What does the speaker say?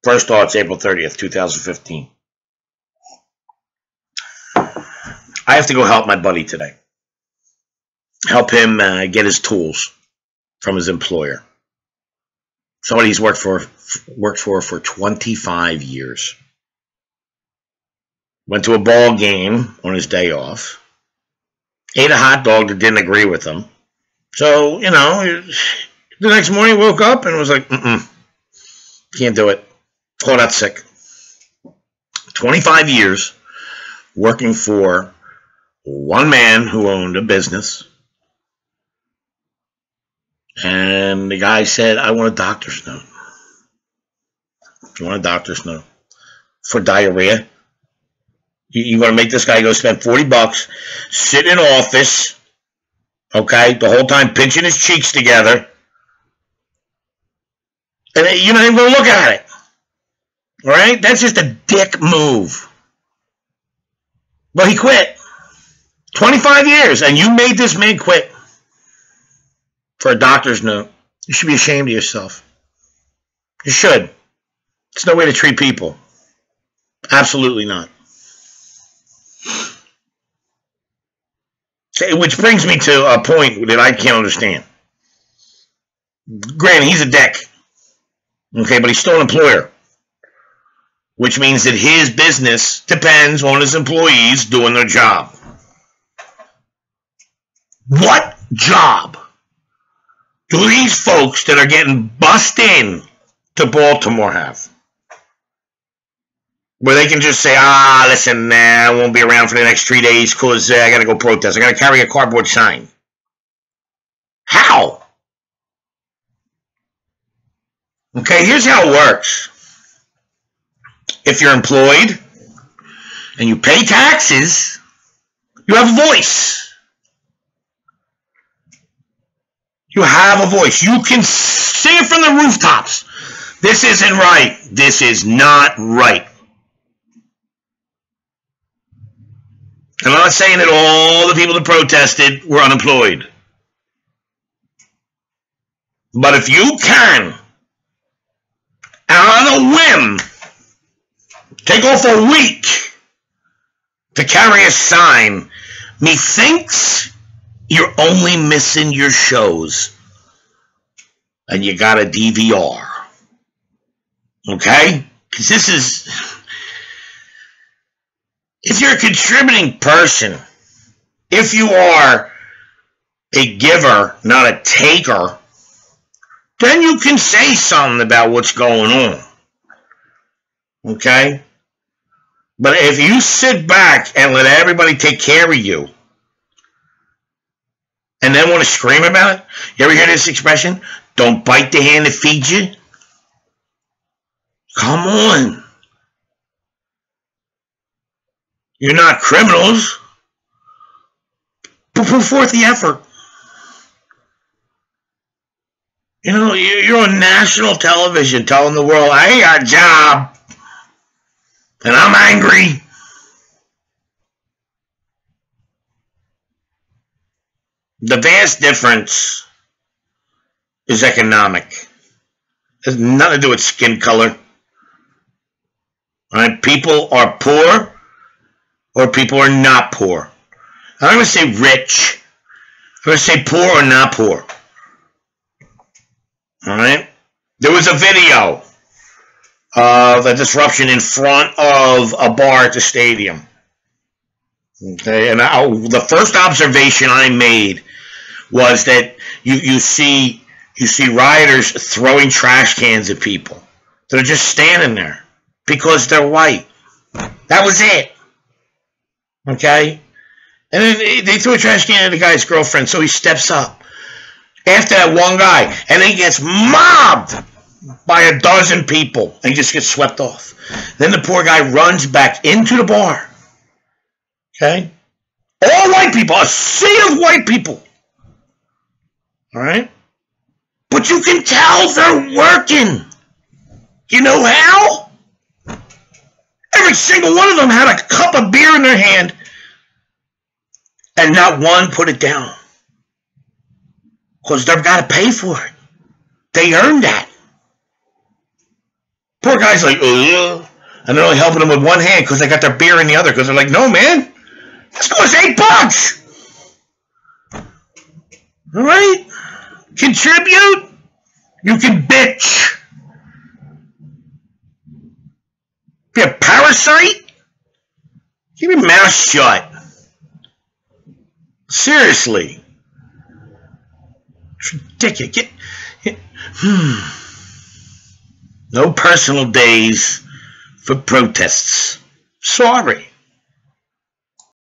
First thoughts, April 30th, 2015. I have to go help my buddy today. Help him get his tools from his employer. Somebody he's worked for 25 years. Went to a ball game on his day off. Ate a hot dog that didn't agree with him. So, the next morning woke up and was like, can't do it. Called out sick. 25 years working for one man who owned a business. And the guy said, I want a doctor's note. You want a doctor's note? For diarrhea? You're going to make this guy go spend $40, sit in office, okay, the whole time pinching his cheeks together, and you're not even going to look at it. All right? That's just a dick move. But he quit. 25 years, and you made this man quit for a doctor's note. You should be ashamed of yourself. You should. It's no way to treat people. Absolutely not. Which brings me to a point that I can't understand. Granted, he's a dick. Okay, but he's still an employer. Which means that his business depends on his employees doing their job. What job do these folks that are getting bussed in to Baltimore have? Where they can just say, listen, I won't be around for the next 3 days because I got to go protest. I got to carry a cardboard sign. How? Okay, here's how it works. If you're employed and you pay taxes, you have a voice. You have a voice. You can sing it from the rooftops. This isn't right. This is not right. And I'm not saying that all the people that protested were unemployed. But if you can, on a whim, take off a week to carry a sign, methinks you're only missing your shows. And you got a DVR. Okay? Because this is... If you're a contributing person, if you are a giver, not a taker, then you can say something about what's going on. Okay? But if you sit back and let everybody take care of you, and then want to scream about it, you ever hear this expression? Don't bite the hand that feeds you? Come on. You're not criminals. But put forth the effort. You're on national television telling the world, I got a job. And I'm angry. The vast difference is economic. It has nothing to do with skin color. All right? People are poor or people are not poor. I'm not going to say rich. I'm going to say poor or not poor. All right? There was a video of a disruption in front of a bar at the stadium. Okay, and the first observation I made was that you see rioters throwing trash cans at people that are just standing there because they're white. That was it. Okay? And then they threw a trash can at the guy's girlfriend, so he steps up after that one guy, and then he gets mobbed by a dozen people, and he just gets swept off. Then the poor guy runs back into the bar. Okay? All white people, a sea of white people. All right? But you can tell they're working. You know how? Every single one of them had a cup of beer in their hand, and not one put it down. Because they've got to pay for it. They earned that. Put poor guy's like, ugh. And they're only helping them with one hand because they got their beer in the other. Because they're like, no, man. This costs $8. All right? Contribute. You can bitch. Be a parasite? Keep your mouth shut. Seriously. It's ridiculous. No personal days for protests. Sorry.